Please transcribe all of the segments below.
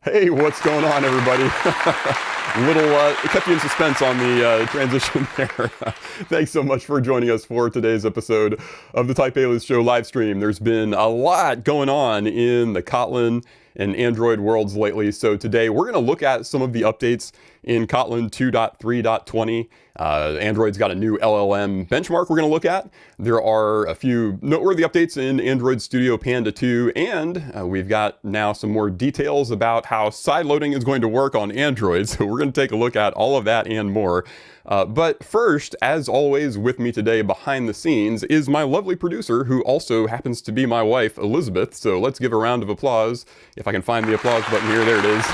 Hey, what's going on, everybody? It kept you in suspense on the transition there. Thanks so much for joining us for today's episode of the TypeAlias Show live stream. There's been a lot going on in the Kotlin and Android worlds lately. So today we're going to look at some of the updates in Kotlin 2.3.20. Android's got a new LLM benchmark we're going to look at. There are a few noteworthy updates in Android Studio Panda 2, and we've got now some more details about how sideloading is going to work on Android. So we're going to take a look at all of that and more. But first, as always, with me today behind the scenes is my lovely producer, who also happens to be my wife, Elizabeth. So let's give a round of applause. If I can find the applause button here, there it is.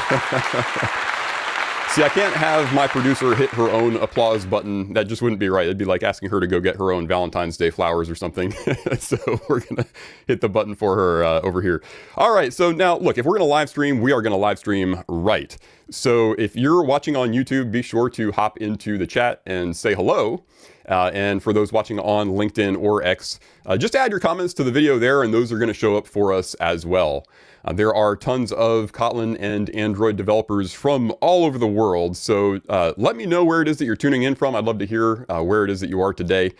See, I can't have my producer hit her own applause button. That just wouldn't be right. It'd be like asking her to go get her own Valentine's Day flowers or something. So we're going to hit the button for her over here. All right, so now, look, if we're going to live stream, we are going to live stream right. So if you're watching on YouTube, be sure to hop into the chat and say hello. And for those watching on LinkedIn or X, just add your comments to the video there, and those are going to show up for us as well. There are tons of Kotlin and Android developers from all over the world, so let me know where it is that you're tuning in from. I'd love to hear where it is that you are today.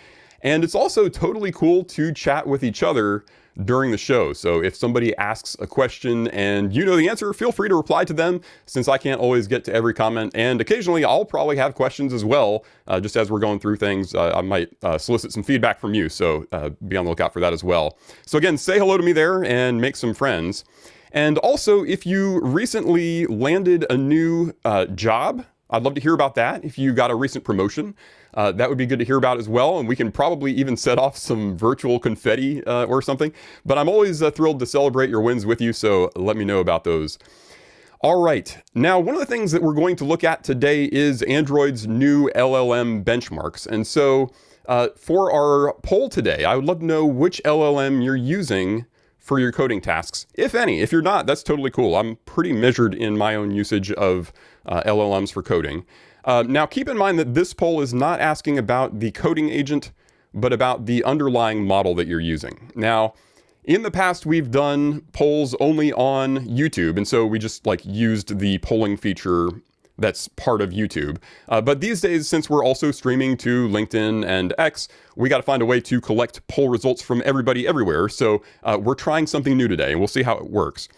And it's also totally cool to chat with each other during the show. So if somebody asks a question and you know the answer, feel free to reply to them, since I can't always get to every comment. And occasionally I'll probably have questions as well. Just as we're going through things, I might solicit some feedback from you. So be on the lookout for that as well. So again, say hello to me there and make some friends. And also, if you recently landed a new job, I'd love to hear about that. If you got a recent promotion, that would be good to hear about as well. And we can probably even set off some virtual confetti or something. But I'm always thrilled to celebrate your wins with you, so let me know about those. All right. Now, one of the things that we're going to look at today is Android's new LLM benchmarks. And so for our poll today, I would love to know which LLM you're using for your coding tasks, if any. If you're not, that's totally cool. I'm pretty measured in my own usage of LLMs for coding. Now, keep in mind that this poll is not asking about the coding agent, but about the underlying model that you're using. Now, in the past, we've done polls only on YouTube, and so we just used the polling feature that's part of YouTube. But these days, since we're also streaming to LinkedIn and X, we got to find a way to collect poll results from everybody everywhere. So we're trying something new today, and we'll see how it works.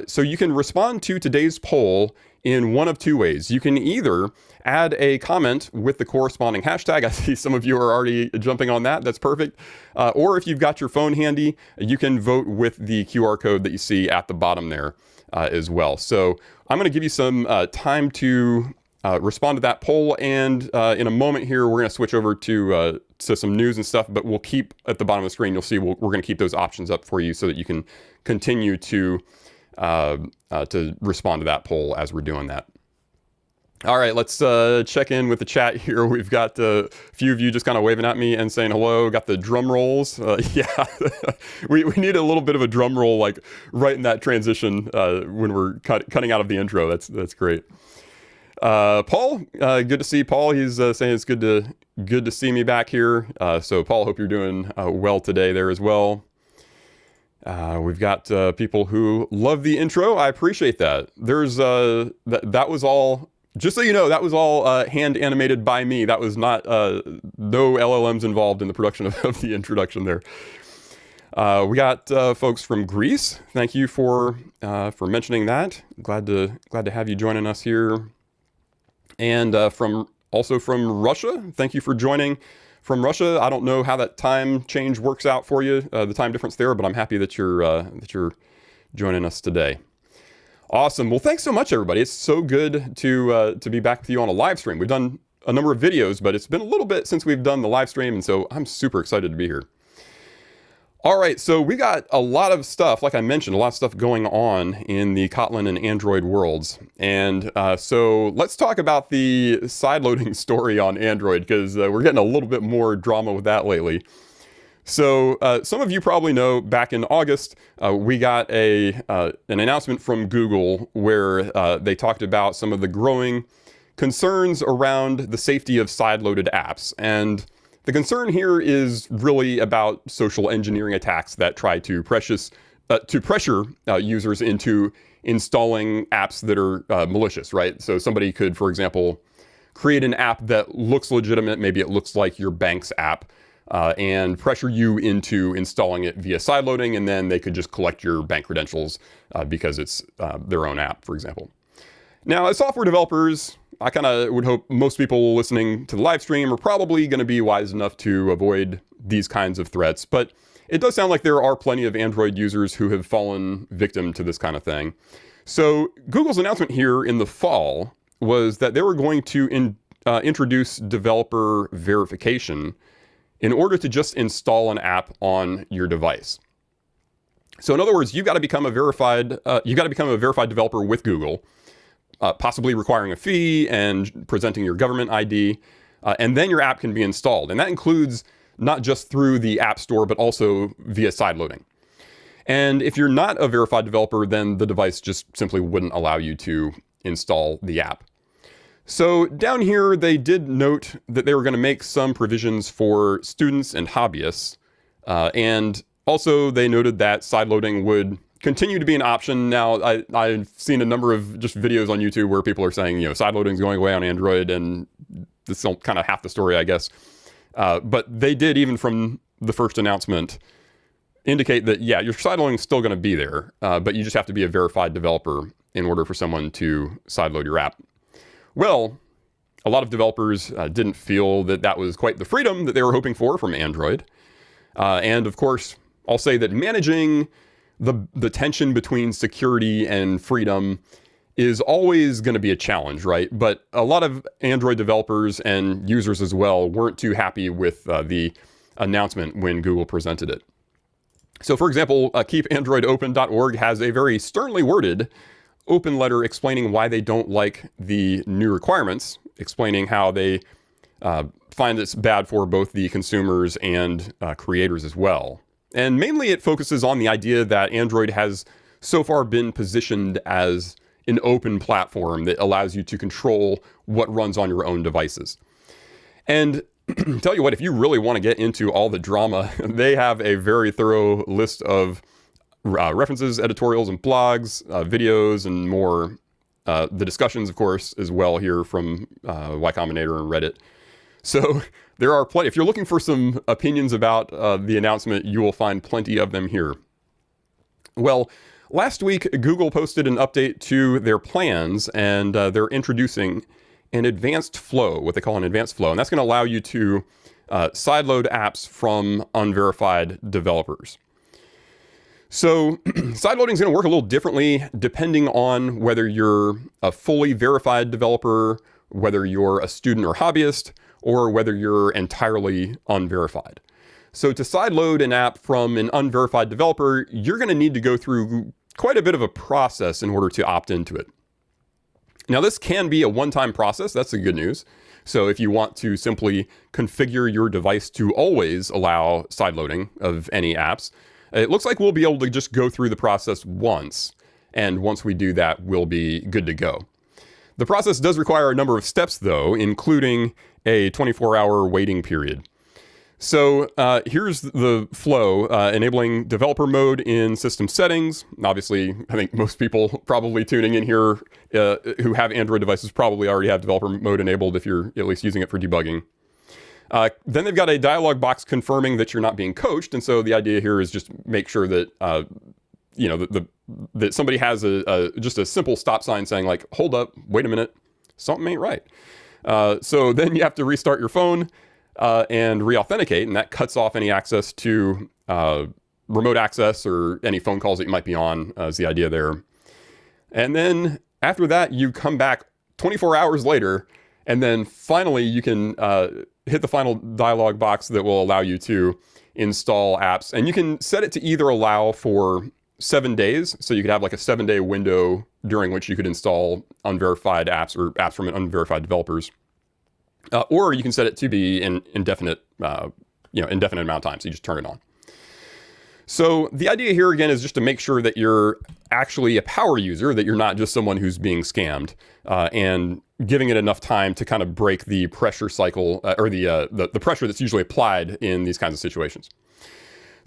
So you can respond to today's poll in one of two ways. You can either add a comment with the corresponding hashtag. I see some of you are already jumping on that. That's perfect. Or if you've got your phone handy, you can vote with the QR code that you see at the bottom there as well. So I'm going to give you some time to respond to that poll. And in a moment here, we're going to switch over to some news and stuff, but we'll keep at the bottom of the screen. You'll see we're going to keep those options up for you so that you can continue to respond to that poll as we're doing that. All right, let's check in with the chat here. We've got a few of you just kind of waving at me and saying hello. Got the drum rolls. Yeah, we need a little bit of a drum roll, like right in that transition when we're cutting out of the intro. That's great. Paul, good to see Paul. He's saying it's good to see me back here. So Paul, hope you're doing well today there as well. We've got people who love the intro. I appreciate that. There's that was all. Just so you know, that was all hand animated by me. That was not no LLMs involved in the production of the introduction there. We got folks from Greece. Thank you for mentioning that. Glad to have you joining us here. And also from Russia. Thank you for joining from Russia. I don't know how that time change works out for you, the time difference there, but I'm happy that you're joining us today. Awesome. Well, thanks so much, everybody. It's so good to be back with you on a live stream. We've done a number of videos, but it's been a little bit since we've done the live stream, and so I'm super excited to be here. All right, so we got a lot of stuff, like I mentioned, a lot of stuff going on in the Kotlin and Android worlds. And so let's talk about the sideloading story on Android, because we're getting a little bit more drama with that lately. So some of you probably know back in August, we got an announcement from Google where they talked about some of the growing concerns around the safety of sideloaded apps. And the concern here is really about social engineering attacks that try to pressure users into installing apps that are malicious, right? So somebody could, for example, create an app that looks legitimate. Maybe it looks like your bank's app, and pressure you into installing it via sideloading, and then they could just collect your bank credentials because it's their own app, for example. Now, as software developers, I kind of would hope most people listening to the live stream are probably going to be wise enough to avoid these kinds of threats, but it does sound like there are plenty of Android users who have fallen victim to this kind of thing. So Google's announcement here in the fall was that they were going to introduce developer verification in order to just install an app on your device. So in other words, you've got to become a verified developer with Google, possibly requiring a fee and presenting your government ID, and then your app can be installed. And that includes not just through the App Store, but also via sideloading. And if you're not a verified developer, then the device just simply wouldn't allow you to install the app. So down here, they did note that they were going to make some provisions for students and hobbyists. And also they noted that sideloading would continue to be an option. Now, I've seen a number of just videos on YouTube where people are saying, sideloading is going away on Android, and this is kind of half the story, I guess. But they did, even from the first announcement, indicate that, yeah, your sideloading is still going to be there, but you just have to be a verified developer in order for someone to sideload your app. Well, a lot of developers didn't feel that that was quite the freedom that they were hoping for from Android. And of course, I'll say that managing the tension between security and freedom is always going to be a challenge, right? But a lot of Android developers and users as well weren't too happy with the announcement when Google presented it. So for example, keepandroidopen.org has a very sternly worded open letter explaining why they don't like the new requirements, explaining how they find it's bad for both the consumers and creators as well. And mainly it focuses on the idea that Android has so far been positioned as an open platform that allows you to control what runs on your own devices. And tell you what, if you really want to get into all the drama, they have a very thorough list of references, editorials, and blogs, videos, and more. The discussions, of course, as well here from Y Combinator and Reddit. So there are plenty. If you're looking for some opinions about the announcement, you will find plenty of them here. Well, last week, Google posted an update to their plans, and they're introducing an advanced flow, what they call an advanced flow. And that's going to allow you to sideload apps from unverified developers. So sideloading is going to work a little differently depending on whether you're a fully verified developer, whether you're a student or hobbyist, or whether you're entirely unverified. So to sideload an app from an unverified developer, you're going to need to go through quite a bit of a process in order to opt into it. Now, this can be a one-time process. That's the good news. So if you want to simply configure your device to always allow sideloading of any apps, it looks like we'll be able to just go through the process once. And once we do that, we'll be good to go. The process does require a number of steps, though, including a 24-hour waiting period. So here's the flow, enabling developer mode in system settings. Obviously, I think most people probably tuning in here who have Android devices probably already have developer mode enabled if you're at least using it for debugging. Then they've got a dialog box confirming that you're not being coached. And so the idea here is just make sure that, that somebody has just a simple stop sign saying like, hold up, wait a minute, something ain't right. So then you have to restart your phone and re-authenticate, and that cuts off any access to remote access or any phone calls that you might be on, is the idea there. And then after that, you come back 24 hours later, and then finally you can hit the final dialog box that will allow you to install apps. And you can set it to either allow for 7 days, so you could have like a 7-day window during which you could install unverified apps or apps from unverified developers. Or you can set it to be an indefinite amount of time. So you just turn it on. So the idea here again is just to make sure that you're actually a power user, that you're not just someone who's being scammed, and giving it enough time to kind of break the pressure cycle or the pressure that's usually applied in these kinds of situations.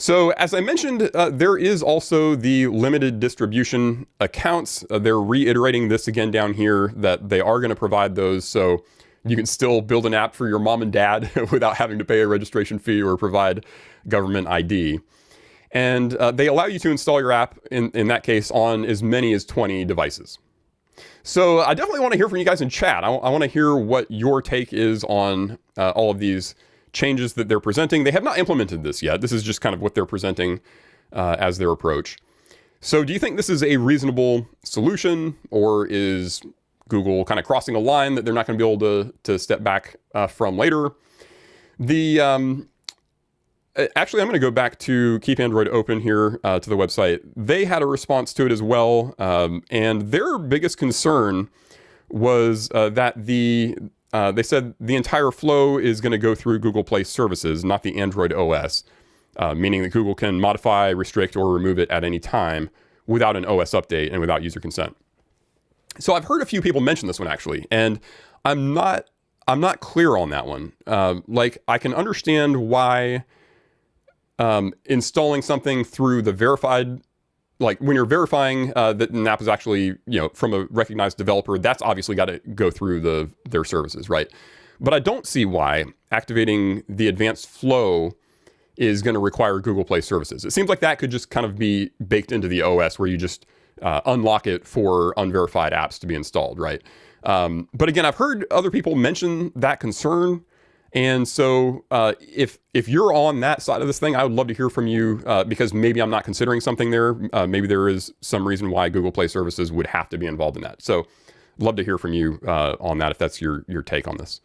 So as I mentioned, there is also the limited distribution accounts. They're reiterating this again down here that they are going to provide those. So you can still build an app for your mom and dad without having to pay a registration fee or provide government ID. And they allow you to install your app, in that case, on as many as 20 devices. So I definitely want to hear from you guys in chat. I want to hear what your take is on all of these changes that they're presenting. They have not implemented this yet. This is just kind of what they're presenting as their approach. So do you think this is a reasonable solution, or is Google kind of crossing a line that they're not going to be able to step back from later? Actually, I'm going to go back to Keep Android Open here to the website. They had a response to it as well. And their biggest concern was that they said the entire flow is going to go through Google Play services, not the Android OS, meaning that Google can modify, restrict, or remove it at any time without an OS update and without user consent. So I've heard a few people mention this one actually, and I'm not clear on that one. Like, I can understand why installing something through the verified, like when you're verifying that an app is actually, from a recognized developer, that's obviously got to go through their services, right? But I don't see why activating the advanced flow is going to require Google Play services. It seems like that could just kind of be baked into the OS, where you just unlock it for unverified apps to be installed, right? But again, I've heard other people mention that concern. And so if you're on that side of this thing, I would love to hear from you, because maybe I'm not considering something there. Maybe there is some reason why Google Play services would have to be involved in that. So I'd love to hear from you on that, if that's your take on this.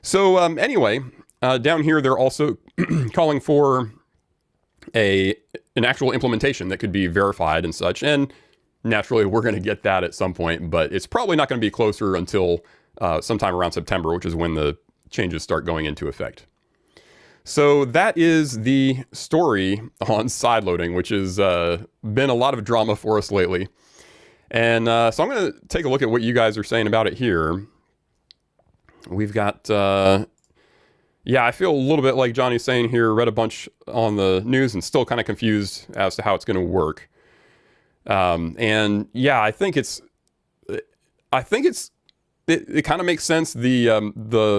So anyway, down here, they're also calling for an actual implementation that could be verified and such. And naturally, we're going to get that at some point, but it's probably not going to be closer until sometime around September, which is when the changes start going into effect. So that is the story on sideloading, which has been a lot of drama for us lately. And so I'm going to take a look at what you guys are saying about it here. We've got, I feel a little bit like Johnny's saying here, read a bunch on the news and still kind of confused as to how it's going to work. And yeah, I think it kind of makes sense. The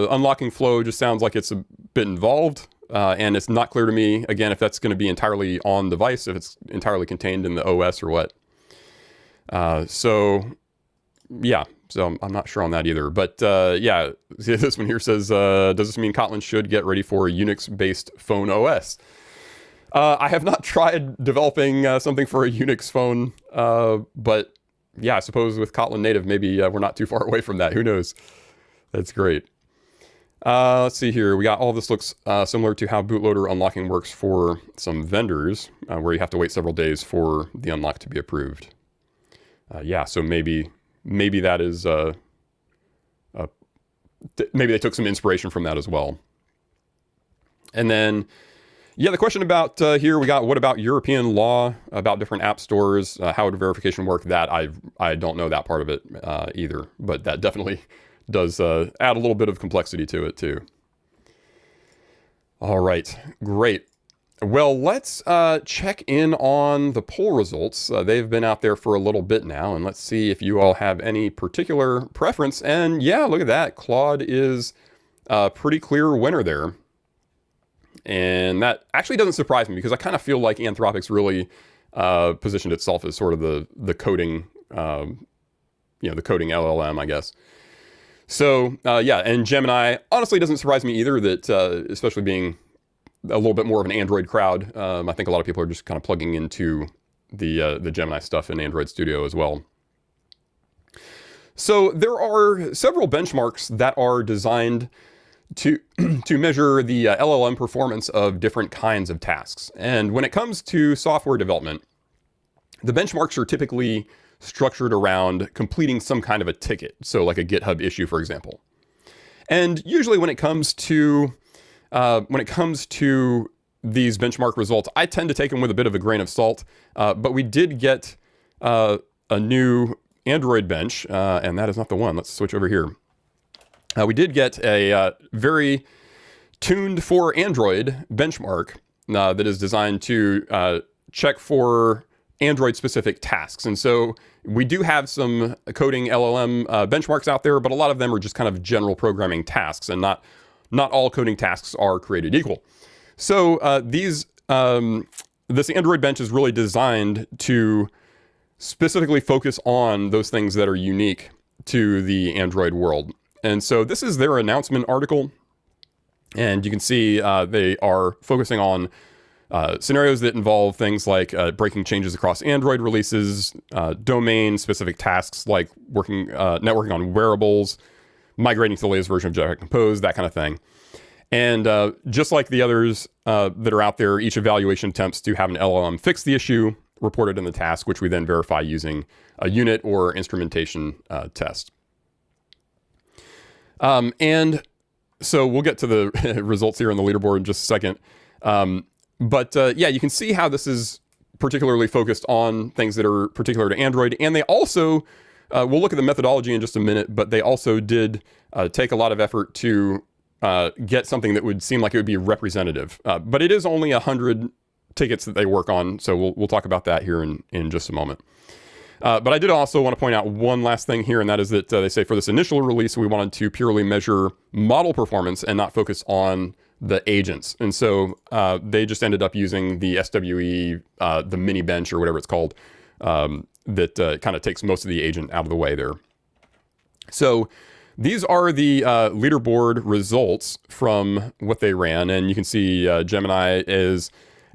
unlocking flow just sounds like it's a bit involved, and it's not clear to me, again, if that's going to be entirely on device, if it's entirely contained in the OS or what. So I'm not sure on that either. But see, this one here says, does this mean Kotlin should get ready for a Unix-based phone OS? I have not tried developing something for a Unix phone, but yeah, I suppose with Kotlin native, maybe we're not too far away from that. Who knows? That's great. Let's see here. We got all this looks similar to how bootloader unlocking works for some vendors, where you have to wait several days for the unlock to be approved. So maybe that is maybe they took some inspiration from that as well. And then, the question about here, we got, what about European law about different app stores? How would verification work? That I don't know that part of it either, but that definitely does add a little bit of complexity to it too. All right, great. Well, let's check in on the poll results. They've been out there for a little bit now, and let's see if you all have any particular preference. And yeah, look at that. Claude is a pretty clear winner there. And that actually doesn't surprise me, because I kind of feel like Anthropic's really positioned itself as sort of the coding, the coding LLM, I guess. So and Gemini honestly doesn't surprise me either, that especially being a little bit more of an Android crowd. I think a lot of people are just kind of plugging into the Gemini stuff in Android Studio as well. So there are several benchmarks that are designed to measure the LLM performance of different kinds of tasks. And when it comes to software development, the benchmarks are typically structured around completing some kind of a ticket. So like a GitHub issue, for example. And usually when it comes to these benchmark results, I tend to take them with a bit of a grain of salt. But we did get a new Android bench, and that is not the one. Let's switch over here. We did get a very tuned for Android benchmark that is designed to check for Android-specific tasks. And so we do have some coding LLM benchmarks out there, but a lot of them are just kind of general programming tasks, and not all coding tasks are created equal. So this Android bench is really designed to specifically focus on those things that are unique to the Android world. And so this is their announcement article. And you can see they are focusing on scenarios that involve things like breaking changes across Android releases, domain-specific tasks like networking on wearables, migrating to the latest version of Jetpack Compose, that kind of thing. And just like the others that are out there, each evaluation attempts to have an LLM fix the issue reported in the task, which we then verify using a unit or instrumentation test. And so we'll get to the results here on the leaderboard in just a second. But yeah, you can see how this is particularly focused on things that are particular to Android. And they also, we'll look at the methodology in just a minute, but they also did take a lot of effort to get something that would seem like it would be representative. But it is only 100 tickets that they work on. So we'll talk about that here in just a moment. But I did also want to point out one last thing here, and that is that they say for this initial release, we wanted to purely measure model performance and not focus on the agents. And so they just ended up using the SWE, the mini bench or whatever it's called, that kind of takes most of the agent out of the way there. So these are the leaderboard results from what they ran. And you can see Gemini is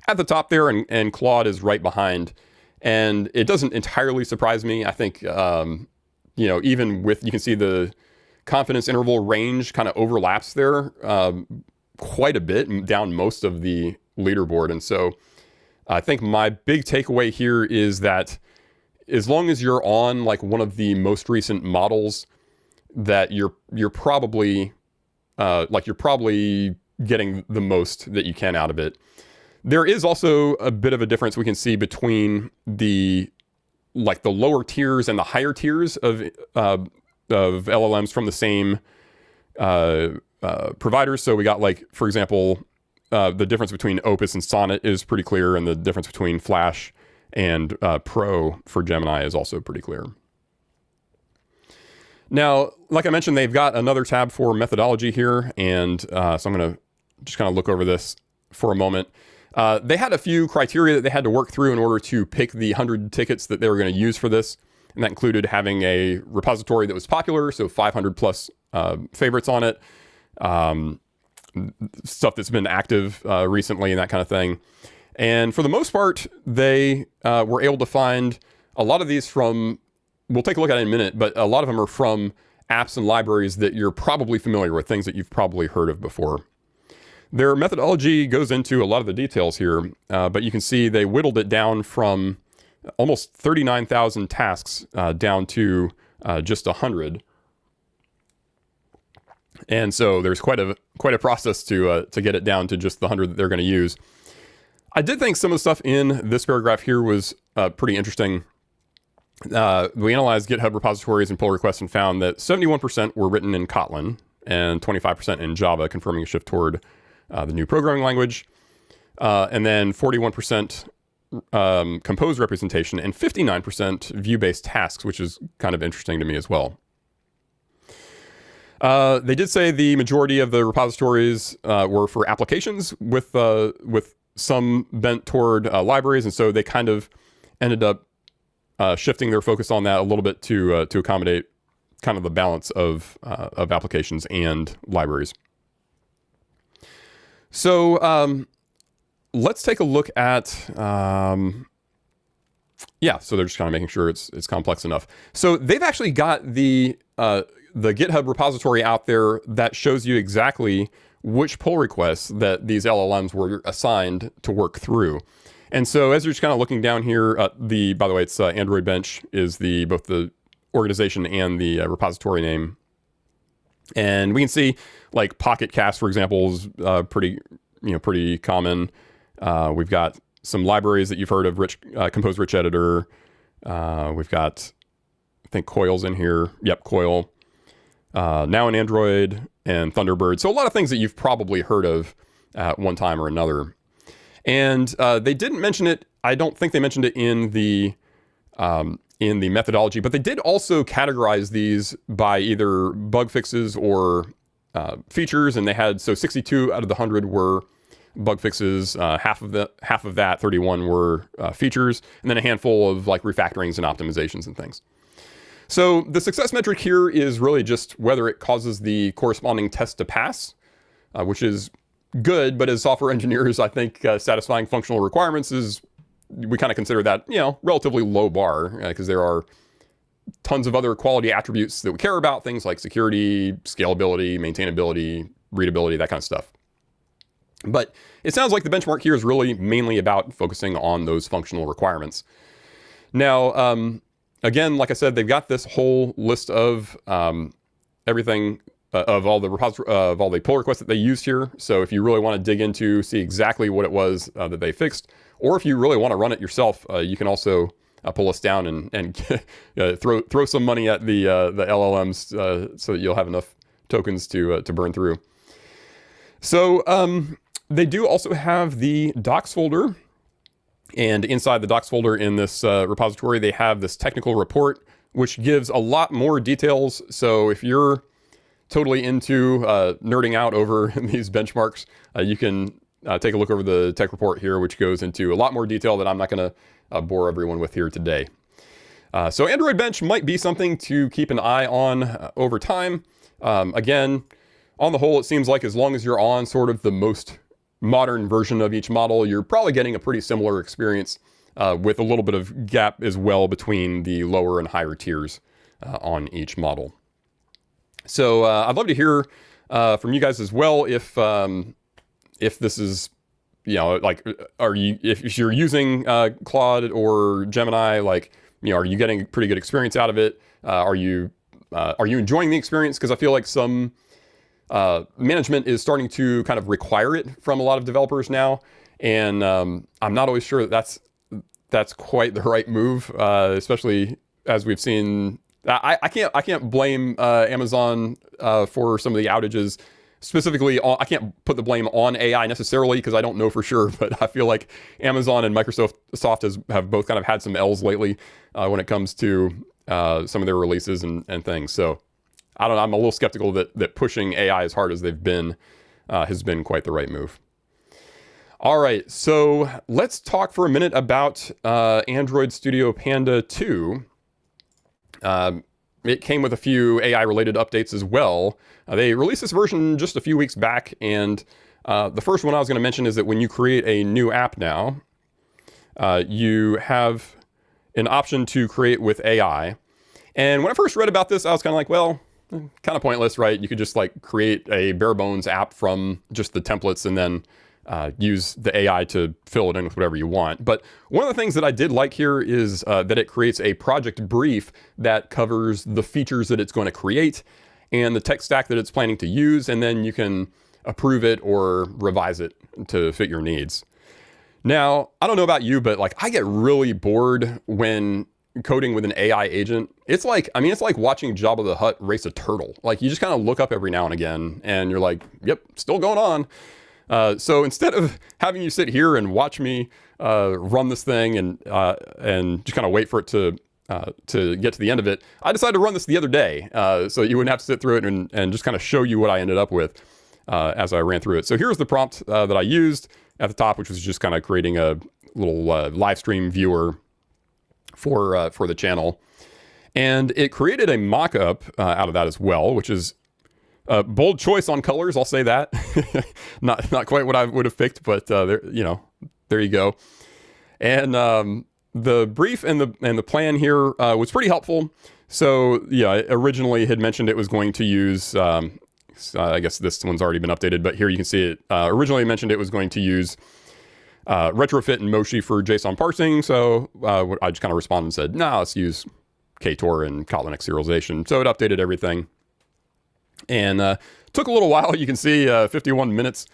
at the top there, and Claude is right behind. And it doesn't entirely surprise me. I think, even with, you can see the confidence interval range kind of overlaps there quite a bit down most of the leaderboard. And so I think my big takeaway here is that as long as you're on like one of the most recent models, that you're probably getting the most that you can out of it. There is also a bit of a difference we can see between the lower tiers and the higher tiers of LLMs from the same providers. So we got, like, for example, the difference between Opus and Sonnet is pretty clear, and the difference between Flash and Pro for Gemini is also pretty clear. Now, like I mentioned, they've got another tab for methodology here, and so I'm going to just kind of look over this for a moment. They had a few criteria that they had to work through in order to pick the 100 tickets that they were going to use for this. And that included having a repository that was popular, so 500 plus favorites on it, stuff that's been active recently and that kind of thing. And for the most part, they were able to find a lot of these from, we'll take a look at it in a minute, but a lot of them are from apps and libraries that you're probably familiar with, things that you've probably heard of before. Their methodology goes into a lot of the details here, but you can see they whittled it down from almost 39,000 tasks down to just 100. And so there's quite a process to get it down to just the 100 that they're going to use. I did think some of the stuff in this paragraph here was pretty interesting. We analyzed GitHub repositories and pull requests and found that 71% were written in Kotlin and 25% in Java, confirming a shift toward the new programming language. And then 41% compose representation and 59% view-based tasks, which is kind of interesting to me as well. They did say the majority of the repositories were for applications with some bent toward libraries, and so they kind of ended up shifting their focus on that a little bit to accommodate kind of the balance of applications and libraries. So let's take a look at, so they're just kind of making sure it's complex enough. So they've actually got the GitHub repository out there that shows you exactly which pull requests that these LLMs were assigned to work through. And so as you're just kind of looking down here, by the way, it's Android Bench is both the organization and the repository name. And we can see like Pocket Cast, for example, is pretty common. We've got some libraries that you've heard of, Compose Rich Editor. We've got, I think, Coil's in here. Yep, Coil. Now in Android and Thunderbird. So a lot of things that you've probably heard of at one time or another. And they didn't mention it. I don't think they mentioned it in the methodology, but they did also categorize these by either bug fixes or features. And they had, so 62 out of the 100 were bug fixes, half of that, 31 were features, and then a handful of like refactorings and optimizations and things. So the success metric here is really just whether it causes the corresponding test to pass, which is good, but as software engineers, I think satisfying functional requirements is, we kind of consider that, relatively low bar, because there are tons of other quality attributes that we care about, things like security, scalability, maintainability, readability, that kind of stuff. But it sounds like the benchmark here is really mainly about focusing on those functional requirements. Now, again, like I said, they've got this whole list of everything, of all the pull requests that they used here. So if you really want to dig into, see exactly what it was that they fixed, or if you really want to run it yourself, you can also pull us down and throw some money at the LLMs so that you'll have enough tokens to burn through. So they do also have the docs folder. And inside the docs folder in this repository, they have this technical report, which gives a lot more details. So if you're totally into nerding out over these benchmarks, you can take a look over the tech report here, which goes into a lot more detail that I'm not going to bore everyone with here today. So Android Bench might be something to keep an eye on over time. Again, on the whole, it seems like as long as you're on sort of the most modern version of each model, you're probably getting a pretty similar experience with a little bit of gap as well between the lower and higher tiers on each model. So I'd love to hear from you guys as well if this is, like, if you're using Claude or Gemini, like, are you getting a pretty good experience out of it? Are you enjoying the experience? Because I feel like some management is starting to kind of require it from a lot of developers now, and I'm not always sure that that's quite the right move, especially as we've seen. I can't blame Amazon for some of the outages. Specifically, I can't put the blame on AI necessarily because I don't know for sure, but I feel like Amazon and Microsoft have both kind of had some L's lately when it comes to some of their releases and things. So I don't know, I'm a little skeptical that pushing AI as hard as they've been has been quite the right move. All right, so let's talk for a minute about Android Studio Panda 2. It came with a few AI-related updates as well. They released this version just a few weeks back, and the first one I was going to mention is that when you create a new app now, you have an option to create with AI. And when I first read about this, I was kind of like, well, kind of pointless, right? You could just like create a bare bones app from just the templates and then use the AI to fill it in with whatever you want. But one of the things that I did like here is that it creates a project brief that covers the features that it's going to create and the tech stack that it's planning to use, and then you can approve it or revise it to fit your needs. Now, I don't know about you, but like I get really bored when coding with an AI agent. It's like watching Jabba the Hutt race a turtle. Like you just kind of look up every now and again and you're like, yep, still going on. So instead of having you sit here and watch me run this thing and just kind of wait for it to get to the end of it, I decided to run this the other day so you wouldn't have to sit through it and just kind of show you what I ended up with as I ran through it. So here's the prompt that I used at the top, which was just kind of creating a little live stream viewer for the channel. And it created a mock-up out of that as well, which is a bold choice on colors, I'll say that. not quite what I would have picked, but there you go. And the brief and the plan here was pretty helpful. So yeah, I originally had mentioned it was going to use, I guess this one's already been updated, but here you can see it. Originally mentioned it was going to use retrofit and Moshi for JSON parsing. So I just kind of responded and said, nah, let's use KTOR and Kotlin X serialization. So it updated everything. And took a little while. You can see 51 minutes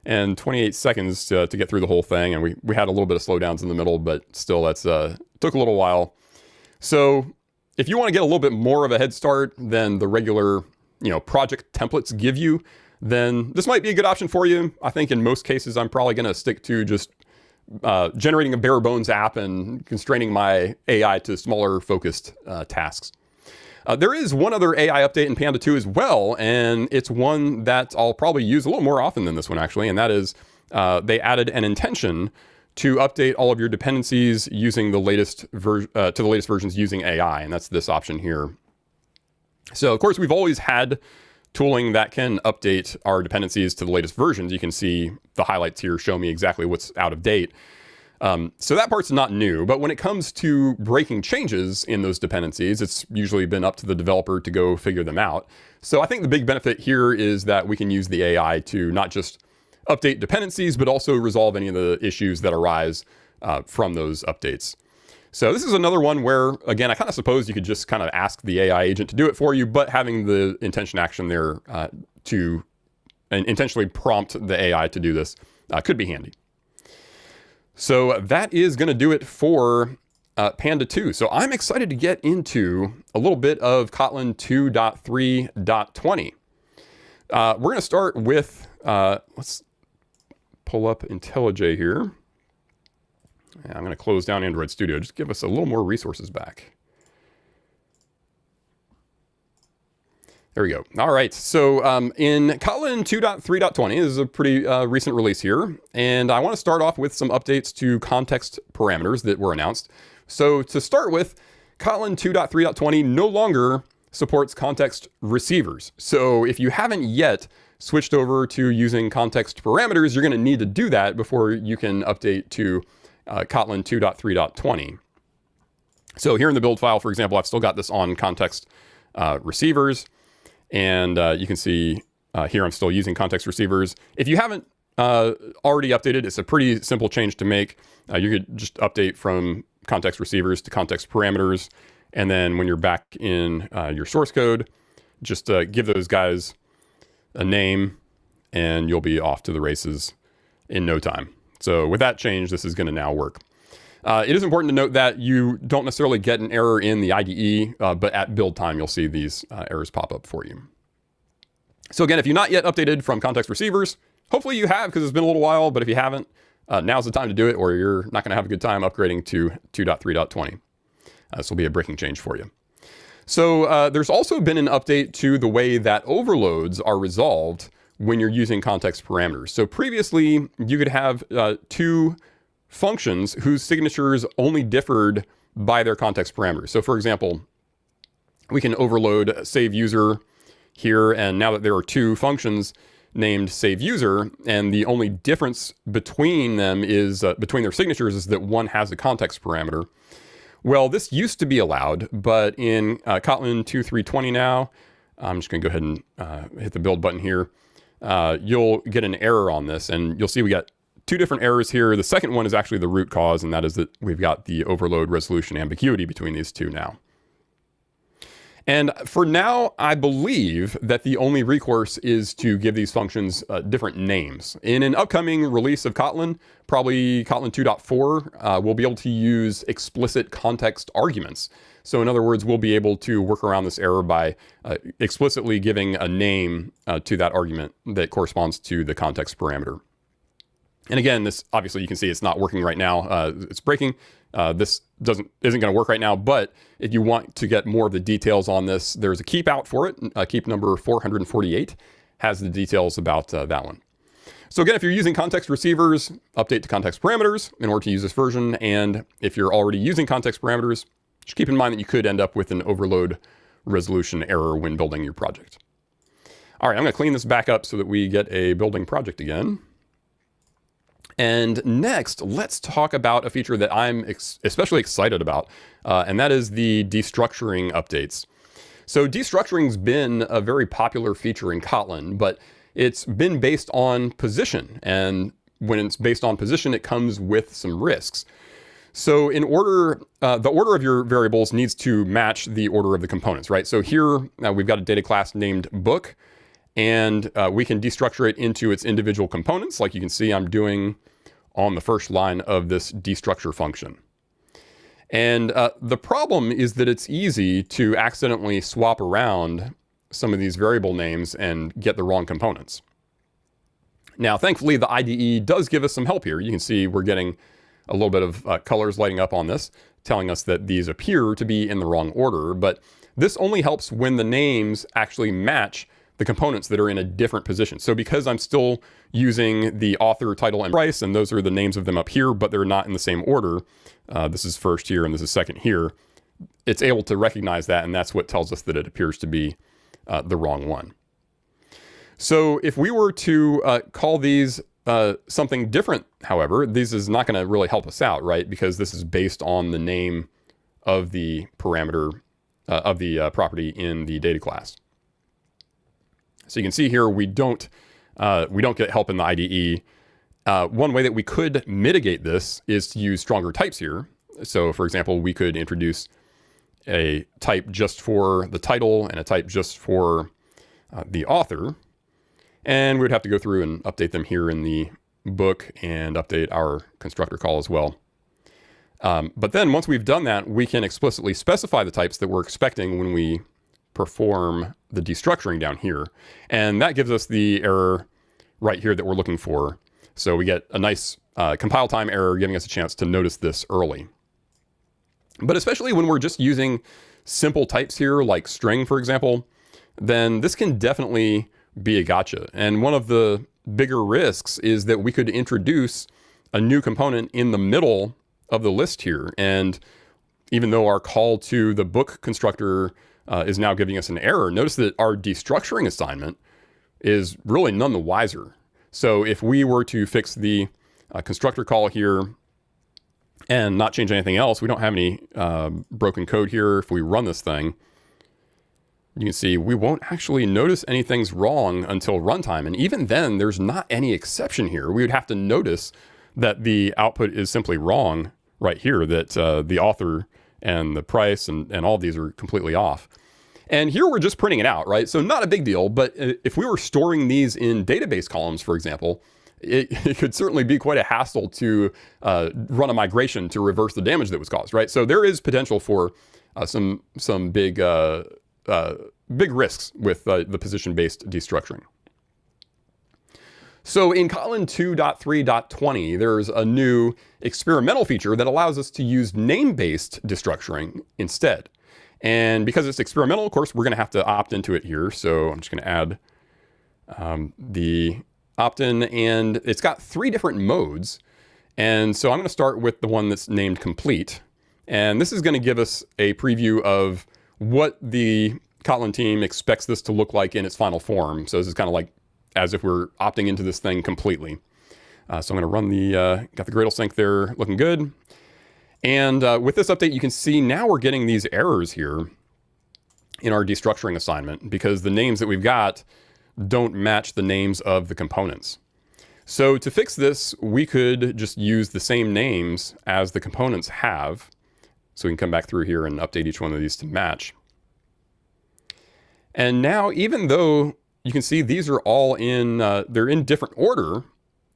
and 28 seconds to get through the whole thing. And we had a little bit of slowdowns in the middle, but still that's took a little while. So if you want to get a little bit more of a head start than the regular project templates give you, then this might be a good option for you. I think in most cases, I'm probably going to stick to just generating a bare bones app and constraining my AI to smaller focused tasks. There is one other AI update in Panda 2 as well, and it's one that I'll probably use a little more often than this one actually, and that is they added an intention to update all of your dependencies using the latest to the latest versions using AI, and that's this option here. So of course we've always had tooling that can update our dependencies to the latest versions. You can see the highlights here show me exactly what's out of date. So that part's not new, but when it comes to breaking changes in those dependencies, it's usually been up to the developer to go figure them out. So I think the big benefit here is that we can use the AI to not just update dependencies, but also resolve any of the issues that arise from those updates. So this is another one where, again, I kind of suppose you could just kind of ask the AI agent to do it for you, but having the intention action there to intentionally prompt the AI to do this could be handy. So that is going to do it for Panda 2. So I'm excited to get into a little bit of Kotlin 2.3.20. We're going to start with, let's pull up IntelliJ here. I'm going to close down Android Studio. Just give us a little more resources back. There we go. All right. So in Kotlin 2.3.20, this is a pretty recent release here. And I want to start off with some updates to context parameters that were announced. So to start with, Kotlin 2.3.20 no longer supports context receivers. So if you haven't yet switched over to using context parameters, you're going to need to do that before you can update to Kotlin 2.3.20. So here in the build file, for example, I've still got this on context receivers. And you can see here I'm still using context receivers. If you haven't already updated, it's a pretty simple change to make. You could just update from context receivers to context parameters. And then when you're back in your source code, just give those guys a name and you'll be off to the races in no time. So with that change, this is going to now work. It is important to note that you don't necessarily get an error in the IDE, but at build time, you'll see these errors pop up for you. So again, if you're not yet updated from context receivers, hopefully you have because it's been a little while, but if you haven't, now's the time to do it or you're not going to have a good time upgrading to 2.3.20. This will be a breaking change for you. So there's also been an update to the way that overloads are resolved when you're using context parameters. So previously, you could have two functions whose signatures only differed by their context parameters. So for example, we can overload save user here, and now that there are two functions named save user, and the only difference between them is between their signatures is that one has a context parameter. Well, this used to be allowed, but in Kotlin 2.3.20 now, I'm just going to go ahead and hit the build button here. You'll get an error on this, and you'll see we got two different errors here. The second one is actually the root cause, and that is that we've got the overload resolution ambiguity between these two now. And for now, I believe that the only recourse is to give these functions different names. In an upcoming release of Kotlin, probably Kotlin 2.4, we'll be able to use explicit context arguments. So in other words, we'll be able to work around this error by explicitly giving a name to that argument that corresponds to the context parameter. And again, this obviously you can see it's not working right now. It's breaking. This isn't going to work right now, but if you want to get more of the details on this, there's a keep out for it. Keep number 448 has the details about that one. So again, if you're using context receivers, update to context parameters in order to use this version. And if you're already using context parameters, just keep in mind that you could end up with an overload resolution error when building your project. All right, I'm going to clean this back up so that we get a building project again. And next, let's talk about a feature that I'm especially excited about, and that is the destructuring updates. So destructuring's been a very popular feature in Kotlin, but it's been based on position. And when it's based on position, it comes with some risks. So in order, the order of your variables needs to match the order of the components, right? So here we've got a data class named book, and we can destructure it into its individual components. Like you can see I'm doing on the first line of this destructure function. And the problem is that it's easy to accidentally swap around some of these variable names and get the wrong components. Now, thankfully, the IDE does give us some help here. You can see we're getting a little bit of colors lighting up on this, telling us that these appear to be in the wrong order. But this only helps when the names actually match the components that are in a different position. So because I'm still using the author, title, and price, and those are the names of them up here, but they're not in the same order, this is first here and this is second here, it's able to recognize that, and that's what tells us that it appears to be the wrong one. So if we were to call these something different, however, this is not going to really help us out, right? Because this is based on the name of the parameter of the property in the data class. So you can see here we don't get help in the IDE. One way that we could mitigate this is to use stronger types here. So for example, we could introduce a type just for the title and a type just for the author. And we'd have to go through and update them here in the book and update our constructor call as well. But then once we've done that, we can explicitly specify the types that we're expecting when we perform the destructuring down here. And that gives us the error right here that we're looking for. So we get a nice compile time error giving us a chance to notice this early. But especially when we're just using simple types here, like string, for example, then this can definitely be a gotcha. And one of the bigger risks is that we could introduce a new component in the middle of the list here. And even though our call to the book constructor is now giving us an error, notice that our destructuring assignment is really none the wiser. So if we were to fix the constructor call here and not change anything else, we don't have any broken code here. If we run this thing, you can see we won't actually notice anything's wrong until runtime. And even then, there's not any exception here. We would have to notice that the output is simply wrong right here, that the author and the price and all of these are completely off. And here we're just printing it out, right? So not a big deal, but if we were storing these in database columns, for example, it could certainly be quite a hassle to run a migration to reverse the damage that was caused, right? So there is potential for some big risks with the position-based destructuring. So in Kotlin 2.3.20, there's a new experimental feature that allows us to use name-based destructuring instead. And because it's experimental, of course, we're going to have to opt into it here. So I'm just going to add the opt-in, and it's got 3 different modes. And so I'm going to start with the one that's named complete. And this is going to give us a preview of what the Kotlin team expects this to look like in its final form. So this is kind of like as if we're opting into this thing completely. So I'm going to run got the Gradle sync there looking good. And with this update, you can see now we're getting these errors here in our destructuring assignment because the names that we've got don't match the names of the components. So to fix this, we could just use the same names as the components have. So we can come back through here and update each one of these to match. And now, even though you can see these are all they're in different order,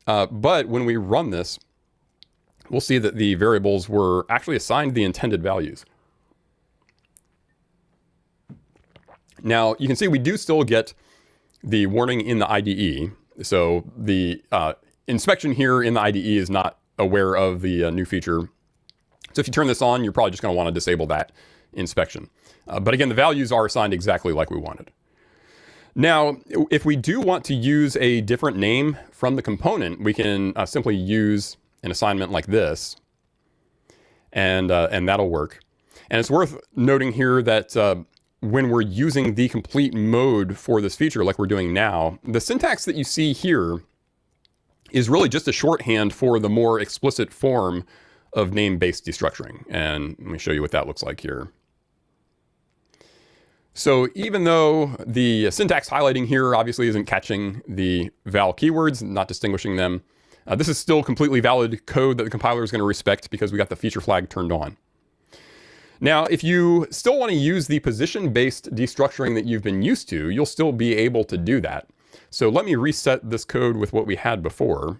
but when we run this, we'll see that the variables were actually assigned the intended values. Now, you can see we do still get the warning in the IDE. So the inspection here in the IDE is not aware of the new feature. So if you turn this on, you're probably just going to want to disable that inspection. But again, the values are assigned exactly like we wanted. Now, if we do want to use a different name from the component, we can simply use an assignment like this, and that'll work. And it's worth noting here that when we're using the complete mode for this feature, like we're doing now, the syntax that you see here is really just a shorthand for the more explicit form of name-based destructuring. And let me show you what that looks like here. So even though the syntax highlighting here obviously isn't catching the val keywords, not distinguishing them, this is still completely valid code that the compiler is going to respect because we got the feature flag turned on. Now, if you still want to use the position-based destructuring that you've been used to, you'll still be able to do that. So let me reset this code with what we had before.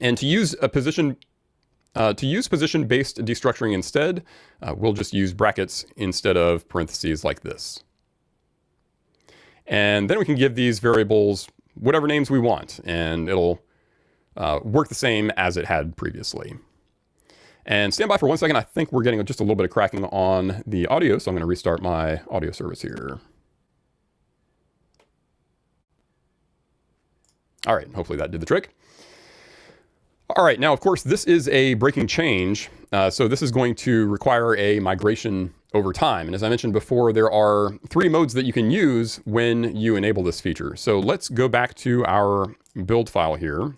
And to use position-based destructuring instead, we'll just use brackets instead of parentheses like this. And then we can give these variables whatever names we want, and it'll work the same as it had previously. And stand by for 1 second. I think we're getting just a little bit of cracking on the audio, so I'm going to restart my audio service here. All right, hopefully that did the trick. All right, now, of course, this is a breaking change. So this is going to require a migration over time. And as I mentioned before, there are 3 modes that you can use when you enable this feature. So let's go back to our build file here.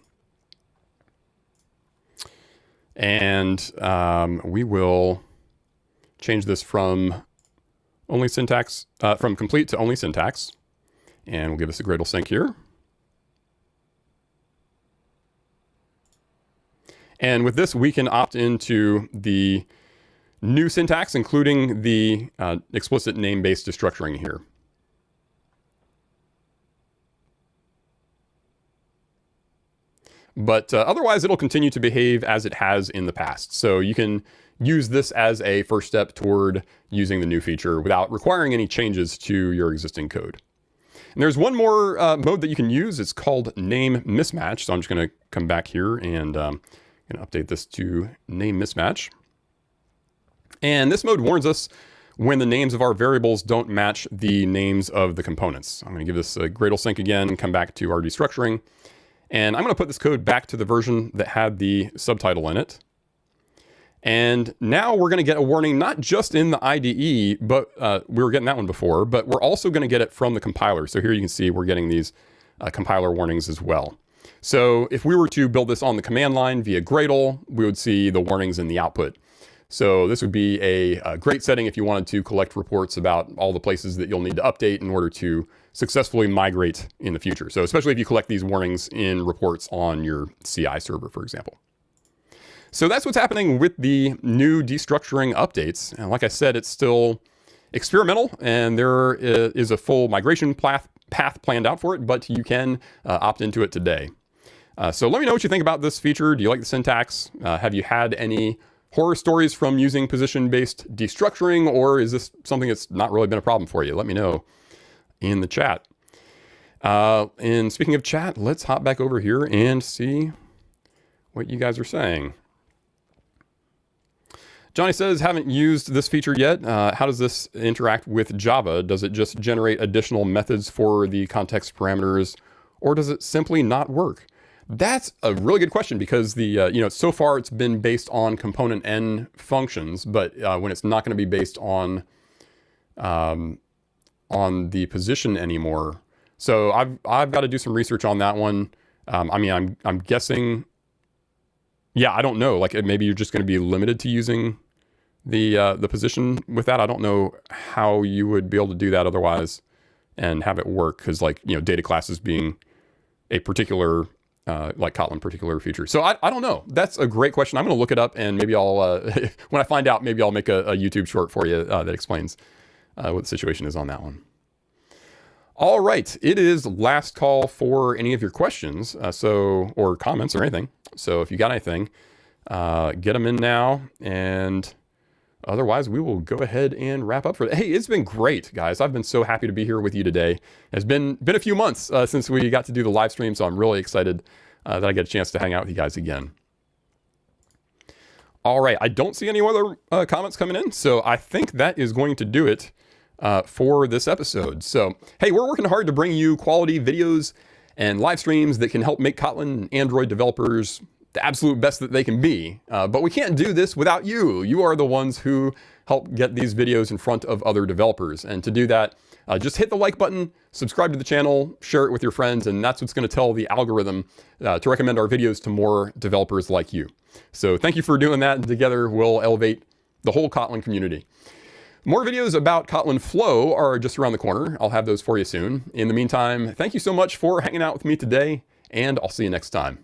And we will change this from only syntax, from complete to only syntax. And we'll give this a Gradle sync here. And with this, we can opt into the new syntax, including the explicit name-based destructuring here. But otherwise, it'll continue to behave as it has in the past. So you can use this as a first step toward using the new feature without requiring any changes to your existing code. And there's one more mode that you can use. It's called name mismatch. So I'm just going to come back here and going to update this to name mismatch. And this mode warns us when the names of our variables don't match the names of the components. I'm going to give this a Gradle sync again, come back to our destructuring. And I'm going to put this code back to the version that had the subtitle in it. And now we're going to get a warning, not just in the IDE, but we were getting that one before, but we're also going to get it from the compiler. So here you can see we're getting these compiler warnings as well. So if we were to build this on the command line via Gradle, we would see the warnings in the output. So this would be a great setting if you wanted to collect reports about all the places that you'll need to update in order to successfully migrate in the future. So especially if you collect these warnings in reports on your CI server, for example. So that's what's happening with the new destructuring updates. And like I said, it's still experimental and there is a full migration path planned out for it, but you can opt into it today. So let me know what you think about this feature. Do you like the syntax? Have you had any horror stories from using position-based destructuring, or is this something that's not really been a problem for you? Let me know in the chat. And speaking of chat, let's hop back over here and see what you guys are saying. Johnny says, haven't used this feature yet. How does this interact with Java? Does it just generate additional methods for the context parameters, or does it simply not work? That's a really good question because the so far it's been based on component N functions, but when it's not going to be based on the position anymore. So I've got to do some research on that one. I mean, I'm guessing. Yeah, I don't know. Like maybe you're just going to be limited to using the position with that. I don't know how you would be able to do that otherwise and have it work because data classes being a particular like Kotlin particular feature. So I don't know. That's a great question. I'm going to look it up and maybe I'll when I find out, maybe I'll make a YouTube short for you that explains what the situation is on that one. All right, it is last call for any of your questions, or comments or anything. So if you got anything, get them in now, and otherwise we will go ahead and wrap up for it. Hey, it's been great, guys. I've been so happy to be here with you today. It's been a few months since we got to do the live stream, so I'm really excited that I get a chance to hang out with you guys again. All right, I don't see any other comments coming in, so I think that is going to do it for this episode. So, hey, we're working hard to bring you quality videos and live streams that can help make Kotlin and Android developers the absolute best that they can be. But we can't do this without you. You are the ones who help get these videos in front of other developers. And to do that, just hit the like button, subscribe to the channel, share it with your friends, and that's what's going to tell the algorithm to recommend our videos to more developers like you. So thank you for doing that, and together we'll elevate the whole Kotlin community. More videos about Kotlin Flow are just around the corner. I'll have those for you soon. In the meantime, thank you so much for hanging out with me today, and I'll see you next time.